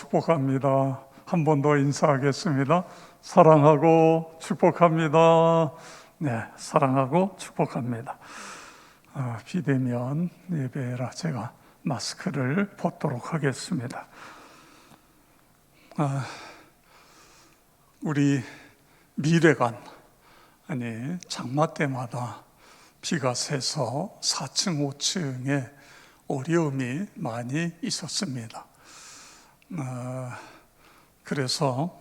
축복합니다. 한 번 더 인사하겠습니다. 사랑하고 축복합니다. 네, 사랑하고 축복합니다. 비대면 예배라 제가 마스크를 벗도록 하겠습니다. 우리 미래관, 장마 때마다 비가 새서 4층, 5층에 어려움이 많이 있었습니다. 그래서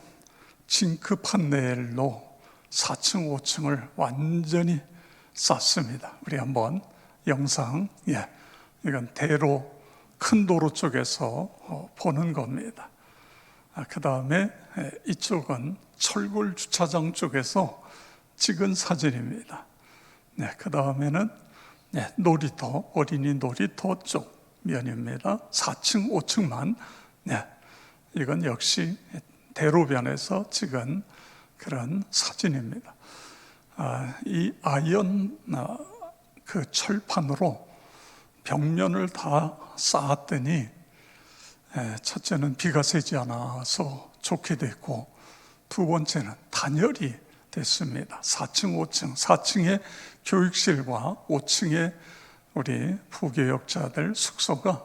징크 판넬로 4층, 5층을 완전히 쌌습니다. 우리 한번 영상, 이건 대로, 큰 도로 쪽에서 보는 겁니다. 그 다음에 이쪽은 철골 주차장 쪽에서 찍은 사진입니다. 그 다음에는 놀이터, 어린이 놀이터 쪽 면입니다. 4층, 5층만. 이건 역시 대로변에서 찍은 그런 사진입니다. 이 아이언 그 철판으로 벽면을 다 쌓았더니 첫째는 비가 새지 않아서 좋게 됐고, 두 번째는 단열이 됐습니다. 4층, 5층, 4층에 교육실과 5층에 우리 부교역자들 숙소가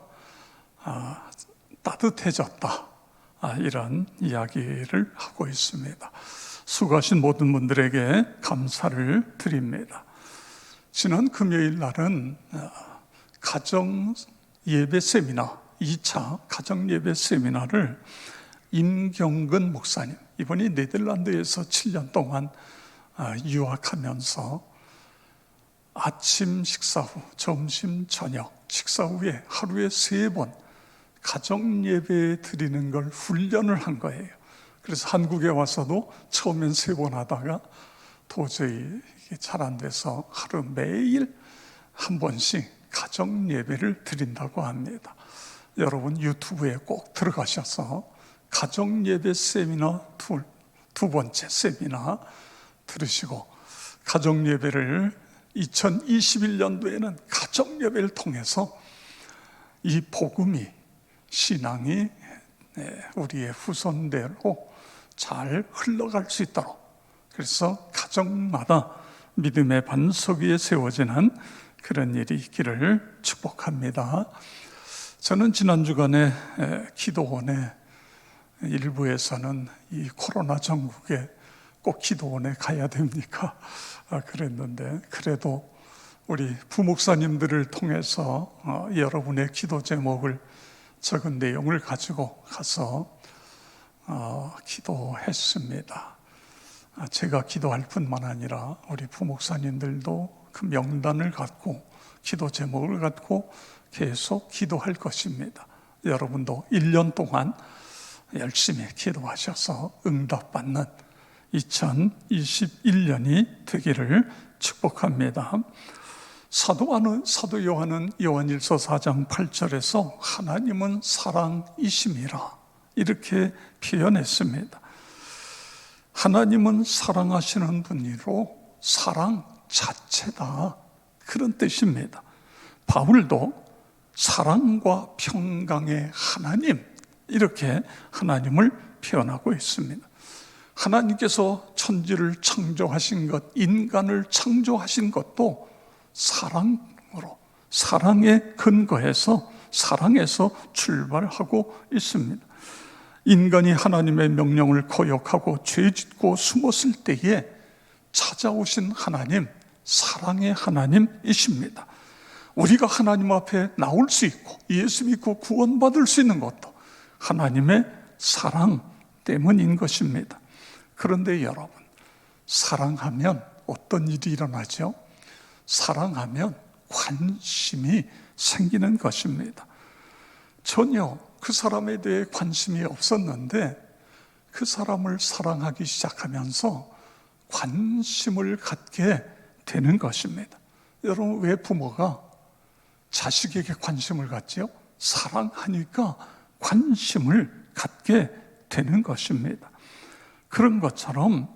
따뜻해졌다, 이런 이야기를 하고 있습니다. 수고하신 모든 분들에게 감사를 드립니다. 지난 금요일 날은 가정 예배 세미나, 2차 가정 예배 세미나를 임경근 목사님, 이분이 네덜란드에서 7년 동안 유학하면서 아침 식사 후, 점심, 저녁 식사 후에 하루에 3번 가정 예배 드리는 걸 훈련을 한 거예요. 그래서 한국에 와서도 처음엔 3번 하다가 도저히 이게 잘 안 돼서 하루 매일 한 번씩 가정 예배를 드린다고 합니다. 여러분 유튜브에 꼭 들어가셔서 가정 예배 세미나 두 번째 세미나 들으시고, 가정 예배를 2021년도에는 가정 예배를 통해서 이 복음이, 신앙이 우리의 후손대로 잘 흘러갈 수 있도록, 그래서 가정마다 믿음의 반석 위에 세워지는 그런 일이 있기를 축복합니다. 저는 지난 주간에 기도원에, 일부에서는 이 코로나 전국에 꼭 기도원에 가야 됩니까? 그랬는데, 그래도 우리 부목사님들을 통해서 여러분의 기도 제목을 적은 내용을 가지고 가서 기도했습니다. 제가 기도할 뿐만 아니라 우리 부목사님들도 그 명단을 갖고 기도 제목을 갖고 계속 기도할 것입니다. 여러분도 1년 동안 열심히 기도하셔서 응답받는 2021년이 되기를 축복합니다. 사도 요한은 요한일서 4장 8절에서 하나님은 사랑이심이라 이렇게 표현했습니다. 하나님은 사랑하시는 분이로 사랑 자체다, 그런 뜻입니다. 바울도 사랑과 평강의 하나님, 이렇게 하나님을 표현하고 있습니다. 하나님께서 천지를 창조하신 것, 인간을 창조하신 것도 사랑으로, 사랑에 근거해서, 사랑에서 출발하고 있습니다. 인간이 하나님의 명령을 거역하고 죄짓고 숨었을 때에 찾아오신 하나님, 사랑의 하나님이십니다. 우리가 하나님 앞에 나올 수 있고 예수 믿고 구원받을 수 있는 것도 하나님의 사랑 때문인 것입니다. 그런데 여러분, 사랑하면 어떤 일이 일어나죠? 사랑하면 관심이 생기는 것입니다. 전혀 그 사람에 대해 관심이 없었는데 그 사람을 사랑하기 시작하면서 관심을 갖게 되는 것입니다. 여러분, 왜 부모가 자식에게 관심을 갖지요? 사랑하니까 관심을 갖게 되는 것입니다. 그런 것처럼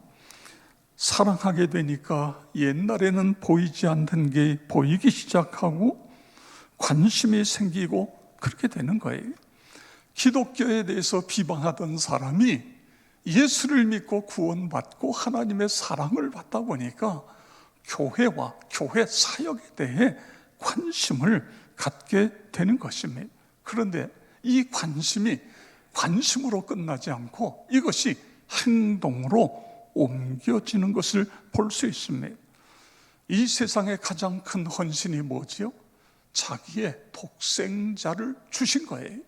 사랑하게 되니까 옛날에는 보이지 않던 게 보이기 시작하고 관심이 생기고 그렇게 되는 거예요. 기독교에 대해서 비방하던 사람이 예수를 믿고 구원받고 하나님의 사랑을 받다 보니까 교회와 교회 사역에 대해 관심을 갖게 되는 것입니다. 그런데 이 관심이 관심으로 끝나지 않고 이것이 행동으로 옮겨지는 것을 볼 수 있습니다. 이 세상의 가장 큰 헌신이 뭐지요? 자기의 독생자를 주신 거예요.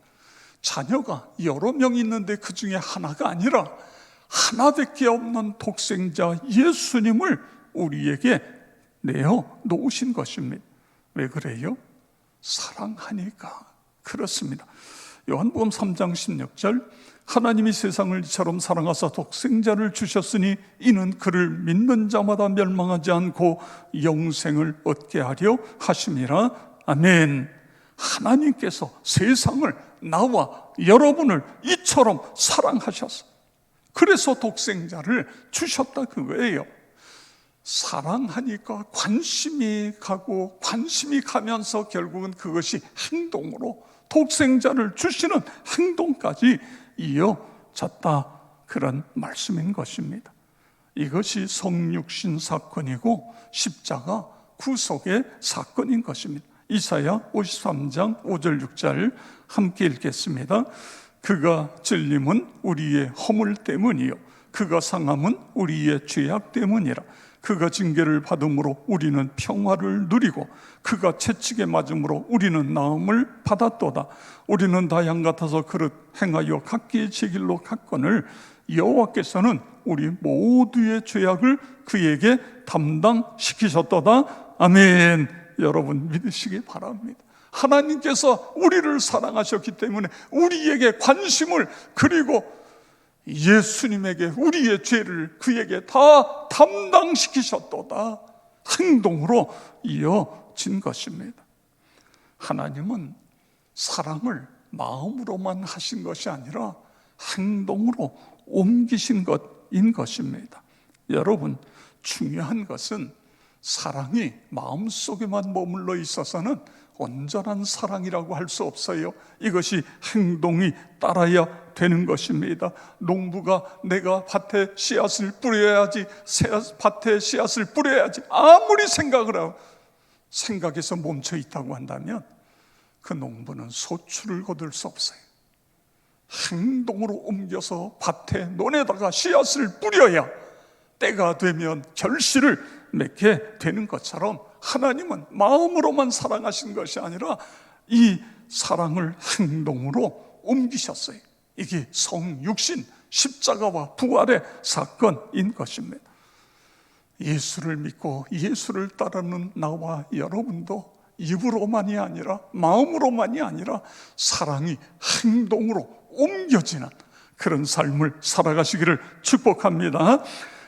자녀가 여러 명 있는데 그 중에 하나가 아니라 하나밖에 없는 독생자 예수님을 우리에게 내어 놓으신 것입니다. 왜 그래요? 사랑하니까 그렇습니다. 요한복음 3장 16절, 하나님이 세상을 이처럼 사랑하사 독생자를 주셨으니 이는 그를 믿는 자마다 멸망하지 않고 영생을 얻게 하려 하심이라. 아멘. 하나님께서 세상을, 나와 여러분을 이처럼 사랑하셨어요. 그래서 독생자를 주셨다 그거예요. 사랑하니까 관심이 가고 관심이 가면서 결국은 그것이 행동으로 독생자를 주시는 행동까지 이어졌다, 그런 말씀인 것입니다. 이것이 성육신 사건이고 십자가 구속의 사건인 것입니다. 이사야 53장 5절 6절 함께 읽겠습니다. 그가 찔림은 우리의 허물 때문이요 그가 상함은 우리의 죄악 때문이라. 그가 징계를 받음으로 우리는 평화를 누리고 그가 채찍에 맞음으로 우리는 나음을 받았도다. 우리는 다 양 같아서 그릇 행하여 각기 제 길로 갔거늘 여호와께서는 우리 모두의 죄악을 그에게 담당시키셨도다. 아멘. 여러분 믿으시기 바랍니다. 하나님께서 우리를 사랑하셨기 때문에 우리에게 관심을, 그리고 예수님에게 우리의 죄를 그에게 다 담당시키셨도다. 행동으로 이어진 것입니다. 하나님은 사랑을 마음으로만 하신 것이 아니라 행동으로 옮기신 것인 것입니다. 여러분, 중요한 것은 사랑이 마음속에만 머물러 있어서는 온전한 사랑이라고 할 수 없어요. 이것이 행동이 따라야 되는 것입니다. 농부가 내가 밭에 씨앗을 뿌려야지, 밭에 씨앗을 뿌려야지 아무리 생각을 하고 생각에서 멈춰 있다고 한다면 그 농부는 소출을 거둘 수 없어요. 행동으로 옮겨서 밭에 논에다가 씨앗을 뿌려야 때가 되면 결실을 맺게 되는 것처럼 하나님은 마음으로만 사랑하신 것이 아니라 이 사랑을 행동으로 옮기셨어요. 이게 성육신, 십자가와 부활의 사건인 것입니다. 예수를 믿고 예수를 따르는 나와 여러분도 입으로만이 아니라 마음으로만이 아니라 사랑이 행동으로 옮겨지는 그런 삶을 살아가시기를 축복합니다.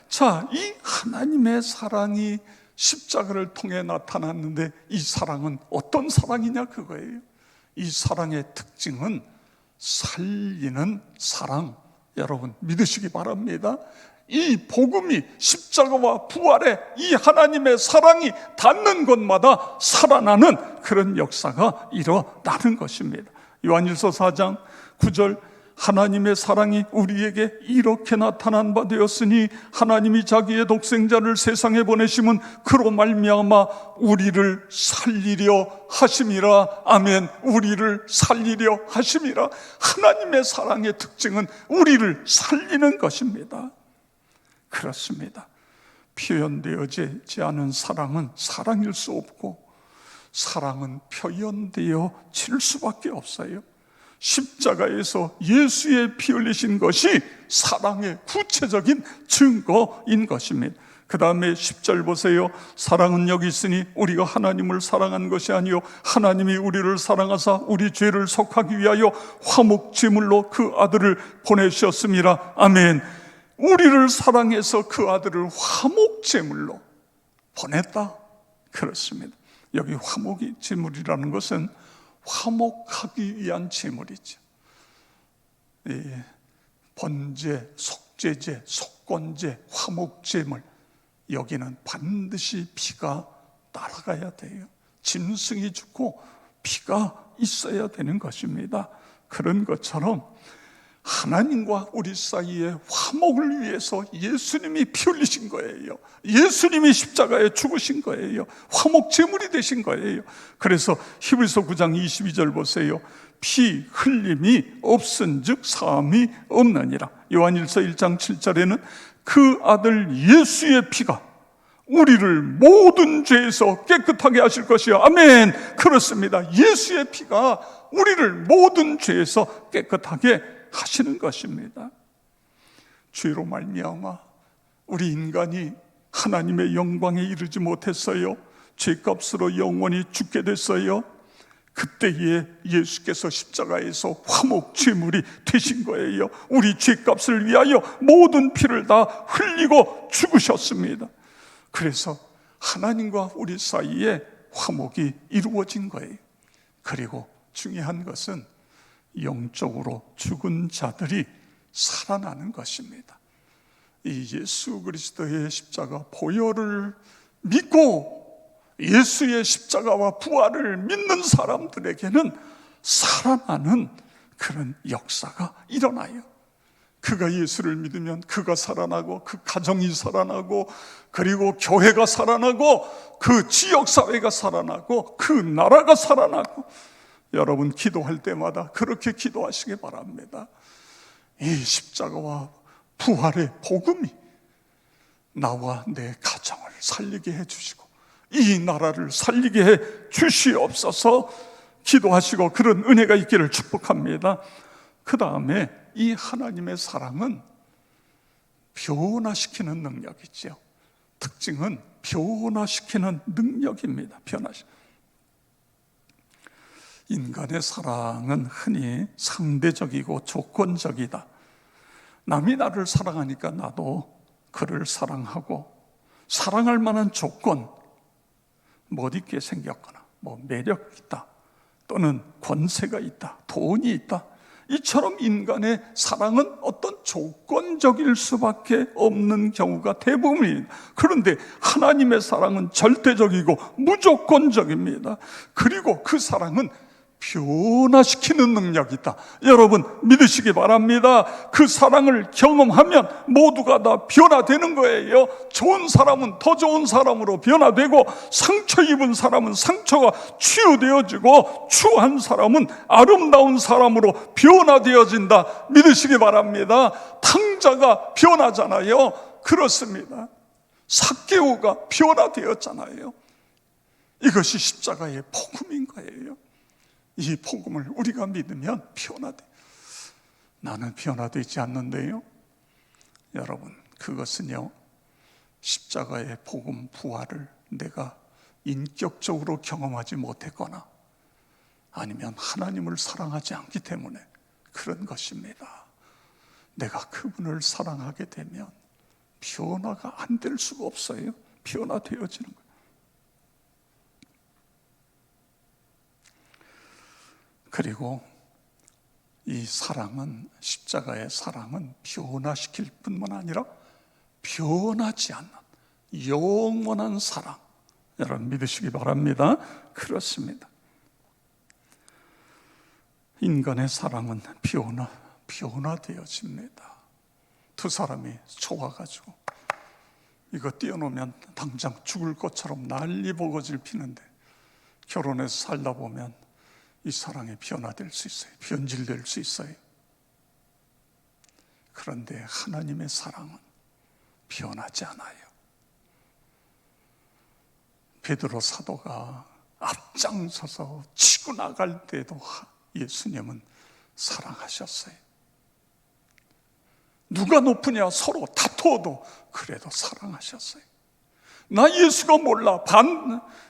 자, 이 하나님의 사랑이 십자가를 통해 나타났는데 이 사랑은 어떤 사랑이냐 그거예요. 이 사랑의 특징은 살리는 사랑, 여러분 믿으시기 바랍니다. 이 복음이, 십자가와 부활의 이 하나님의 사랑이 닿는 곳마다 살아나는 그런 역사가 일어나는 것입니다. 요한일서 4장 9절, 하나님의 사랑이 우리에게 이렇게 나타난 바 되었으니 하나님이 자기의 독생자를 세상에 보내심은 그로 말미암아 우리를 살리려 하심이라. 아멘. 우리를 살리려 하심이라. 하나님의 사랑의 특징은 우리를 살리는 것입니다. 그렇습니다. 표현되어지지 않은 사랑은 사랑일 수 없고 사랑은 표현되어질 수밖에 없어요. 십자가에서 예수의 피 흘리신 것이 사랑의 구체적인 증거인 것입니다. 그 다음에 10절 보세요. 사랑은 여기 있으니 우리가 하나님을 사랑한 것이 아니요 하나님이 우리를 사랑하사 우리 죄를 속하기 위하여 화목제물로 그 아들을 보내셨음이라. 아멘. 우리를 사랑해서 그 아들을 화목제물로 보냈다. 그렇습니다. 여기 화목제물이라는 것은 화목하기 위한 제물이죠. 번제, 속죄제, 속건제, 화목제물, 여기는 반드시 피가 따라가야 돼요. 짐승이 죽고 피가 있어야 되는 것입니다. 그런 것처럼 하나님과 우리 사이의 화목을 위해서 예수님이 피 흘리신 거예요. 예수님이 십자가에 죽으신 거예요. 화목 제물이 되신 거예요. 그래서 히브리서 9장 22절 보세요. 피 흘림이 없은즉 사함이 없느니라. 요한일서 1장 7절에는 그 아들 예수의 피가 우리를 모든 죄에서 깨끗하게 하실 것이요. 아멘. 그렇습니다. 예수의 피가 우리를 모든 죄에서 깨끗하게 하시는 것입니다. 죄로 말미암아 우리 인간이 하나님의 영광에 이르지 못했어요. 죄값으로 영원히 죽게 됐어요. 그때에 예수께서 십자가에서 화목 제물이 되신 거예요. 우리 죄값을 위하여 모든 피를 다 흘리고 죽으셨습니다. 그래서 하나님과 우리 사이에 화목이 이루어진 거예요. 그리고 중요한 것은 영적으로 죽은 자들이 살아나는 것입니다. 이 예수 그리스도의 십자가 보혈을 믿고 예수의 십자가와 부활을 믿는 사람들에게는 살아나는 그런 역사가 일어나요. 그가 예수를 믿으면 그가 살아나고 그 가정이 살아나고 그리고 교회가 살아나고 그 지역사회가 살아나고 그 나라가 살아나고, 여러분 기도할 때마다 그렇게 기도하시기 바랍니다. 이 십자가와 부활의 복음이 나와 내 가정을 살리게 해주시고 이 나라를 살리게 해 주시옵소서 기도하시고 그런 은혜가 있기를 축복합니다. 그 다음에 이 하나님의 사랑은 변화시키는 능력이죠. 특징은 변화시키는 능력입니다. 인간의 사랑은 흔히 상대적이고 조건적이다. 남이 나를 사랑하니까 나도 그를 사랑하고, 사랑할 만한 조건, 멋있게 생겼거나 매력 있다, 또는 권세가 있다, 돈이 있다, 이처럼 인간의 사랑은 어떤 조건적일 수밖에 없는 경우가 대부분입니다. 그런데 하나님의 사랑은 절대적이고 무조건적입니다. 그리고 그 사랑은 변화시키는 능력이 있다. 여러분 믿으시기 바랍니다. 그 사랑을 경험하면 모두가 다 변화되는 거예요. 좋은 사람은 더 좋은 사람으로 변화되고, 상처 입은 사람은 상처가 치유되어지고, 추한 사람은 아름다운 사람으로 변화되어진다. 믿으시기 바랍니다. 탕자가 변하잖아요. 그렇습니다. 삭개오가 변화되었잖아요. 이것이 십자가의 복음인 거예요. 이 복음을 우리가 믿으면 변화돼. 나는 변화되지 않는데요. 여러분, 그것은요, 십자가의 복음 부활을 내가 인격적으로 경험하지 못했거나 아니면 하나님을 사랑하지 않기 때문에 그런 것입니다. 내가 그분을 사랑하게 되면 변화가 안 될 수가 없어요. 변화되어지는 거예요. 그리고 이 사랑은, 십자가의 사랑은 변화시킬 뿐만 아니라 변하지 않는 영원한 사랑, 여러분 믿으시기 바랍니다. 그렇습니다. 인간의 사랑은 변화되어집니다. 두 사람이 좋아가지고 이거 띄워놓으면 당장 죽을 것처럼 난리버거질 피는데 결혼해서 살다 보면 이 사랑이 변화될 수 있어요. 변질될 수 있어요. 그런데 하나님의 사랑은 변하지 않아요. 베드로 사도가 앞장서서 치고 나갈 때도 예수님은 사랑하셨어요. 누가 높으냐 서로 다투어도 그래도 사랑하셨어요. 나 예수가 몰라,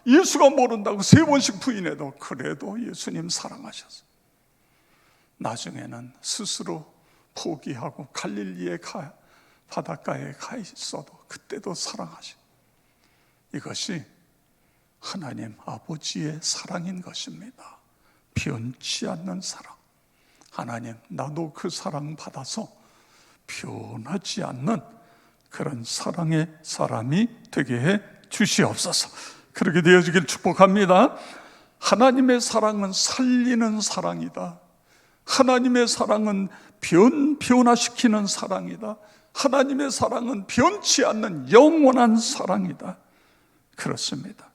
예수가 모른다고 3번씩 부인해도 그래도 예수님 사랑하셨어요. 나중에는 스스로 포기하고 갈릴리의 바닷가에 가 있어도 그때도 사랑하셔. 이것이 하나님 아버지의 사랑인 것입니다. 변치 않는 사랑. 하나님, 나도 그 사랑 받아서 변하지 않는 그런 사랑의 사람이 되게 해 주시옵소서. 그렇게 되어지길 축복합니다. 하나님의 사랑은 살리는 사랑이다. 하나님의 사랑은 변화시키는 사랑이다. 하나님의 사랑은 변치 않는 영원한 사랑이다. 그렇습니다.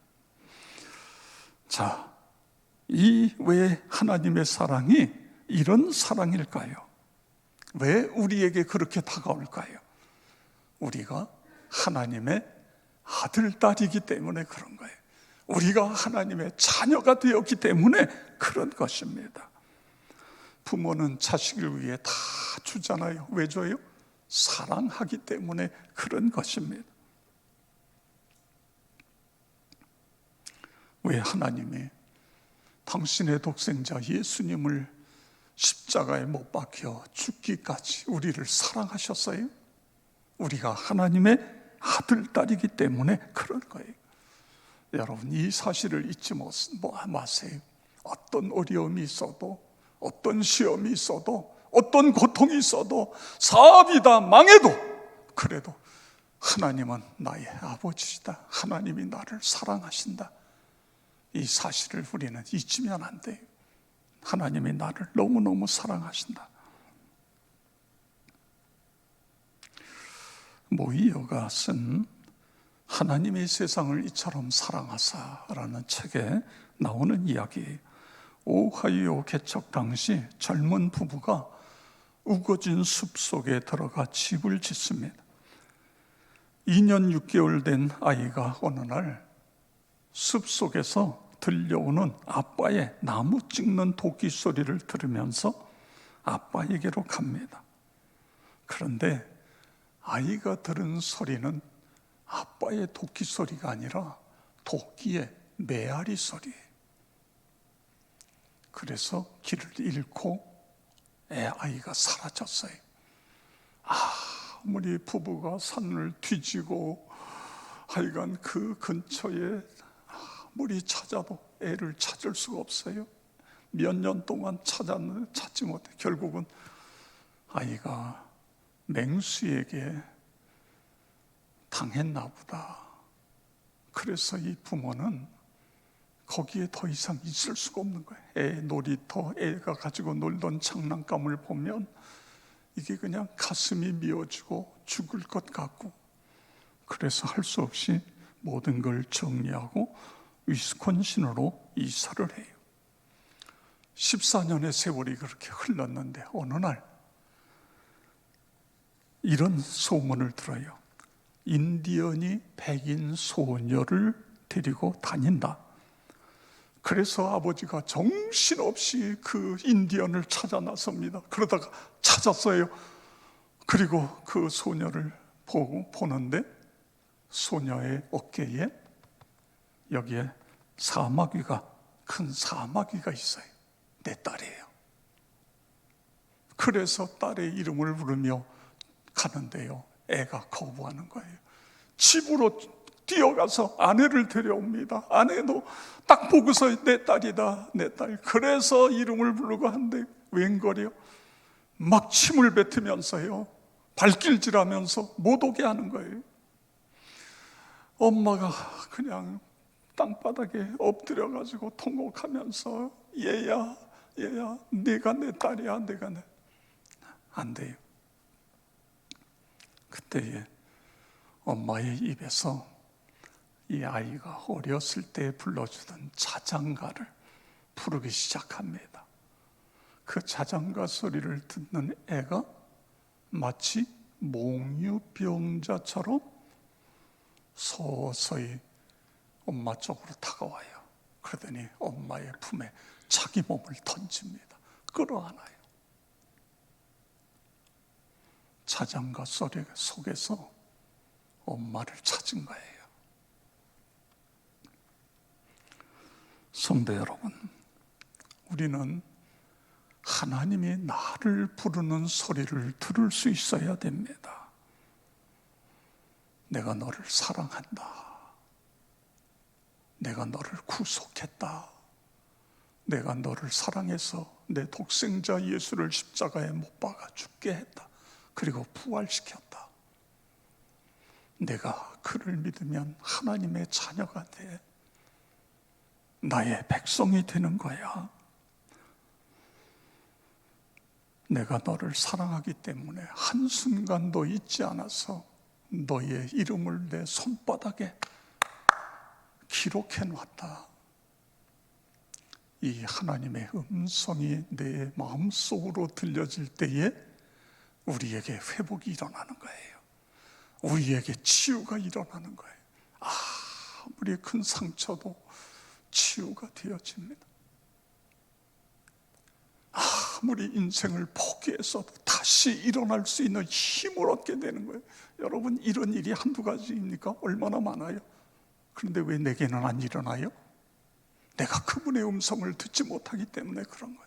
자, 왜 하나님의 사랑이 이런 사랑일까요? 왜 우리에게 그렇게 다가올까요? 우리가 하나님의 아들, 딸이기 때문에 그런 거예요. 우리가 하나님의 자녀가 되었기 때문에 그런 것입니다. 부모는 자식을 위해 다 주잖아요. 왜 줘요? 사랑하기 때문에 그런 것입니다. 왜 하나님이 당신의 독생자 예수님을 십자가에 못 박혀 죽기까지 우리를 사랑하셨어요? 우리가 하나님의 아들, 딸이기 때문에 그런 거예요. 여러분, 이 사실을 잊지 마세요. 어떤 어려움이 있어도, 어떤 시험이 있어도, 어떤 고통이 있어도, 사업이다 망해도, 그래도 하나님은 나의 아버지시다. 하나님이 나를 사랑하신다. 이 사실을 우리는 잊으면 안 돼요. 하나님이 나를 너무너무 사랑하신다. 모이어가 쓴 하나님의 세상을 이처럼 사랑하사라는 책에 나오는 이야기. 오하이오 개척 당시 젊은 부부가 우거진 숲속에 들어가 집을 짓습니다. 2년 6개월 된 아이가 어느 날 숲속에서 들려오는 아빠의 나무 찍는 도끼 소리를 들으면서 아빠에게로 갑니다. 그런데 아이가 들은 소리는 아빠의 도끼 소리가 아니라 도끼의 메아리 소리예요. 그래서 길을 잃고 아이가 사라졌어요. 아무리 부부가 산을 뒤지고 하여간 그 근처에 아무리 찾아도 애를 찾을 수가 없어요. 몇 년 동안 찾았는데 찾지 못해 결국은 아이가 맹수에게 당했나 보다. 그래서 이 부모는 거기에 더 이상 있을 수가 없는 거예요. 애 놀이터, 애가 가지고 놀던 장난감을 보면 이게 그냥 가슴이 미어지고 죽을 것 같고, 그래서 할 수 없이 모든 걸 정리하고 위스콘신으로 이사를 해요. 14년의 세월이 그렇게 흘렀는데 어느 날 이런 소문을 들어요. 인디언이 백인 소녀를 데리고 다닌다. 그래서 아버지가 정신없이 그 인디언을 찾아 나섭니다. 그러다가 찾았어요. 그리고 그 소녀를 보는데 소녀의 어깨에 여기에 큰 사마귀가 있어요. 내 딸이에요. 그래서 딸의 이름을 부르며 가는데요, 애가 거부하는 거예요. 집으로 뛰어가서 아내를 데려옵니다. 아내도 딱 보고서 내 딸이다, 내 딸. 그래서 이름을 부르고 한데 웬걸요? 막 침을 뱉으면서요, 발길질하면서 못 오게 하는 거예요. 엄마가 그냥 땅바닥에 엎드려가지고 통곡하면서 얘야 네가 내 딸이야, 내가 안 돼요. 그때에 엄마의 입에서 이 아이가 어렸을 때 불러주던 자장가를 부르기 시작합니다. 그 자장가 소리를 듣는 애가 마치 몽유병자처럼 서서히 엄마 쪽으로 다가와요. 그러더니 엄마의 품에 자기 몸을 던집니다. 끌어안아요. 자장가 소리 속에서 엄마를 찾은 거예요. 성도 여러분, 우리는 하나님이 나를 부르는 소리를 들을 수 있어야 됩니다. 내가 너를 사랑한다. 내가 너를 구속했다. 내가 너를 사랑해서 내 독생자 예수를 십자가에 못 박아 죽게 했다. 그리고 부활시켰다. 내가 그를 믿으면 하나님의 자녀가 돼. 나의 백성이 되는 거야. 내가 너를 사랑하기 때문에 한순간도 잊지 않아서 너의 이름을 내 손바닥에 기록해 놨다. 이 하나님의 음성이 내 마음속으로 들려질 때에 우리에게 회복이 일어나는 거예요. 우리에게 치유가 일어나는 거예요. 아무리 큰 상처도 치유가 되어집니다. 아무리 인생을 포기해서도 다시 일어날 수 있는 힘을 얻게 되는 거예요. 여러분, 이런 일이 한두 가지입니까? 얼마나 많아요. 그런데 왜 내게는 안 일어나요? 내가 그분의 음성을 듣지 못하기 때문에 그런 거예요.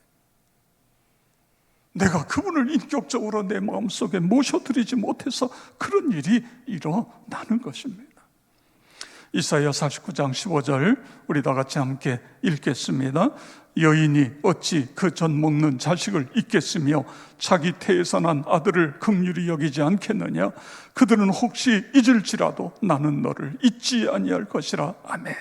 내가 그분을 인격적으로 내 마음속에 모셔드리지 못해서 그런 일이 일어나는 것입니다. 이사야 49장 15절 우리 다 같이 함께 읽겠습니다. 여인이 어찌 그 젖 먹는 자식을 잊겠으며 자기 태에서 난 아들을 긍휼히 여기지 않겠느냐. 그들은 혹시 잊을지라도 나는 너를 잊지 아니할 것이라. 아멘.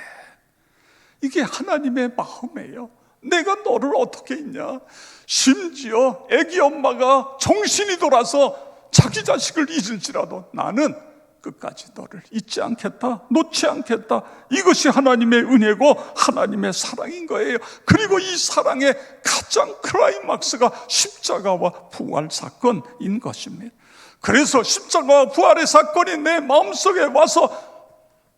이게 하나님의 마음이에요. 내가 너를 어떻게 잊냐. 심지어 애기 엄마가 정신이 돌아서 자기 자식을 잊을지라도 나는 끝까지 너를 잊지 않겠다, 놓지 않겠다. 이것이 하나님의 은혜고 하나님의 사랑인 거예요. 그리고 이 사랑의 가장 클라이막스가 십자가와 부활 사건인 것입니다. 그래서 십자가와 부활의 사건이 내 마음속에 와서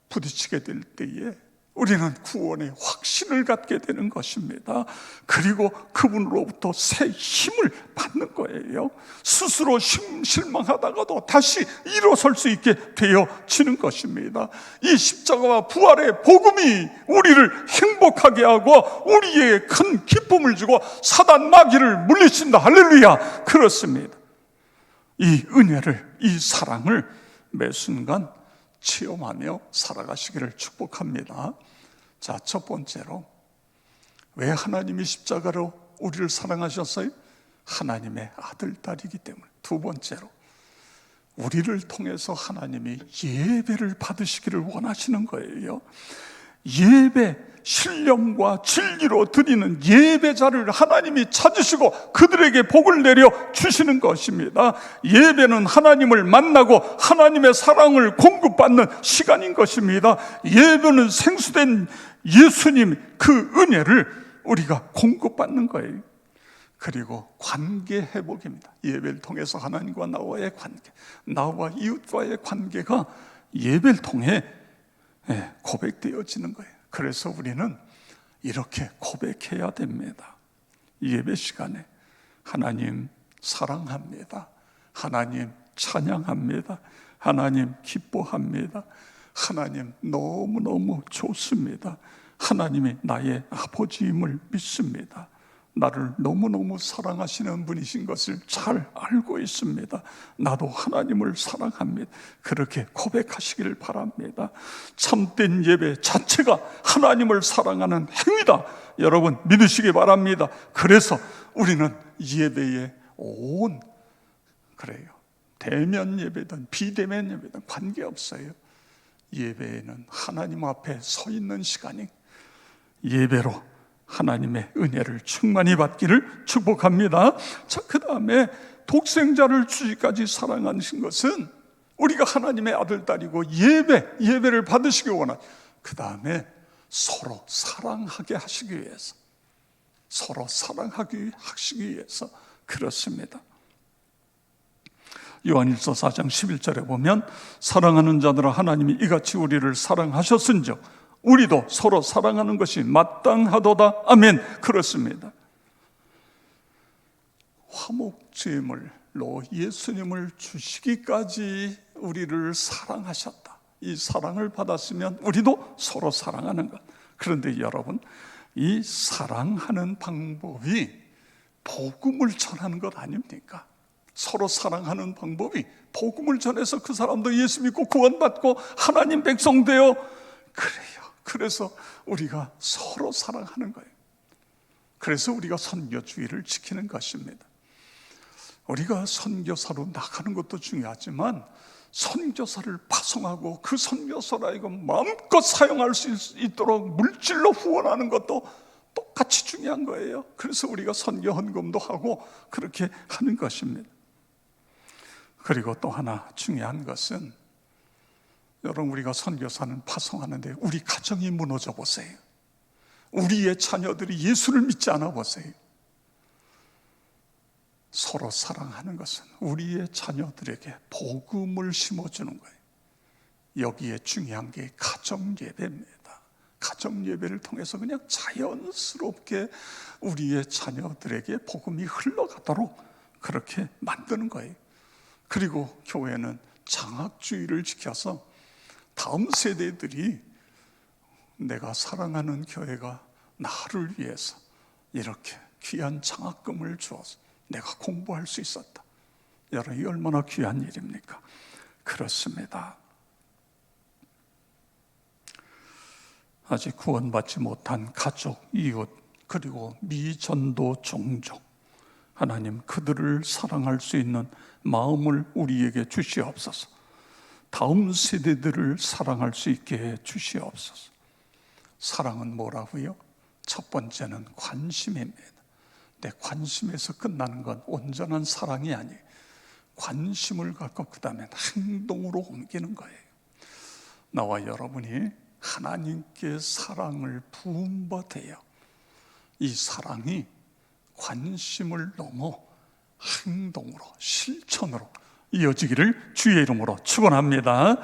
부딪히게 될 때에 우리는 구원의 확신을 갖게 되는 것입니다. 그리고 그분으로부터 새 힘을 받는 거예요. 스스로 실망하다가도 다시 일어설 수 있게 되어지는 것입니다. 이 십자가와 부활의 복음이 우리를 행복하게 하고 우리에게 큰 기쁨을 주고 사단 마귀를 물리친다. 할렐루야. 그렇습니다. 이 은혜를, 이 사랑을 매 순간 체험하며 살아가시기를 축복합니다. 자, 첫 번째로 왜 하나님이 십자가로 우리를 사랑하셨어요? 하나님의 아들, 딸이기 때문에. 두 번째로 우리를 통해서 하나님이 예배를 받으시기를 원하시는 거예요. 예배, 신령과 진리로 드리는 예배자를 하나님이 찾으시고 그들에게 복을 내려 주시는 것입니다. 예배는 하나님을 만나고 하나님의 사랑을 공급받는 시간인 것입니다. 예배는 생수된 예수님 그 은혜를 우리가 공급받는 거예요. 그리고 관계 회복입니다. 예배를 통해서 하나님과 나와의 관계, 나와 이웃과의 관계가 예배를 통해 고백되어지는 거예요. 그래서 우리는 이렇게 고백해야 됩니다. 예배 시간에 하나님 사랑합니다. 하나님 찬양합니다. 하나님 기뻐합니다. 하나님 너무너무 좋습니다. 하나님이 나의 아버지임을 믿습니다. 나를 너무너무 사랑하시는 분이신 것을 잘 알고 있습니다. 나도 하나님을 사랑합니다. 그렇게 고백하시기를 바랍니다. 참된 예배 자체가 하나님을 사랑하는 행위다. 여러분 믿으시기 바랍니다. 그래서 우리는 예배에 그래요. 대면 예배든 비대면 예배든 관계없어요. 예배에는 하나님 앞에 서 있는 시간이 예배로 하나님의 은혜를 충만히 받기를 축복합니다. 자, 그 다음에 독생자를 주시까지 사랑하신 것은 우리가 하나님의 아들, 딸이고 예배를 받으시기 원하죠. 그 다음에 서로 사랑하게 하시기 위해서, 서로 사랑하게 하시기 위해서 그렇습니다. 요한일서 4장 11절에 보면 사랑하는 자들아 하나님이 이같이 우리를 사랑하셨은즉 우리도 서로 사랑하는 것이 마땅하도다. 아멘. 그렇습니다. 화목제물로 예수님을 주시기까지 우리를 사랑하셨다. 이 사랑을 받았으면 우리도 서로 사랑하는 것. 그런데 여러분, 이 사랑하는 방법이 복음을 전하는 것 아닙니까? 서로 사랑하는 방법이 복음을 전해서 그 사람도 예수 믿고 구원받고 하나님 백성 되어 그래요. 그래서 우리가 서로 사랑하는 거예요. 그래서 우리가 선교주의를 지키는 것입니다. 우리가 선교사로 나가는 것도 중요하지만 선교사를 파송하고 그 선교사로 하여금 마음껏 사용할 수 있도록 물질로 후원하는 것도 똑같아요. 똑같이 중요한 거예요. 그래서 우리가 선교 헌금도 하고 그렇게 하는 것입니다. 그리고 또 하나 중요한 것은, 여러분, 우리가 선교사는 파송하는데 우리 가정이 무너져 보세요. 우리의 자녀들이 예수를 믿지 않아 보세요. 서로 사랑하는 것은 우리의 자녀들에게 복음을 심어주는 거예요. 여기에 중요한 게 가정예배입니다. 가정예배를 통해서 그냥 자연스럽게 우리의 자녀들에게 복음이 흘러가도록 그렇게 만드는 거예요. 그리고 교회는 장학주의를 지켜서 다음 세대들이 내가 사랑하는 교회가 나를 위해서 이렇게 귀한 장학금을 주어서 내가 공부할 수 있었다. 여러분, 이 얼마나 귀한 일입니까? 그렇습니다. 아직 구원받지 못한 가족, 이웃, 그리고 미전도 종족, 하나님 그들을 사랑할 수 있는 마음을 우리에게 주시옵소서. 다음 세대들을 사랑할 수 있게 해 주시옵소서. 사랑은 뭐라고요? 첫 번째는 관심입니다. 근데 관심에서 끝나는 건 온전한 사랑이 아니에요. 관심을 갖고 그 다음에 행동으로 옮기는 거예요. 나와 여러분이 하나님께 사랑을 부음받아야 이 사랑이 관심을 넘어 행동으로, 실천으로 이어지기를 주의 이름으로 축원합니다.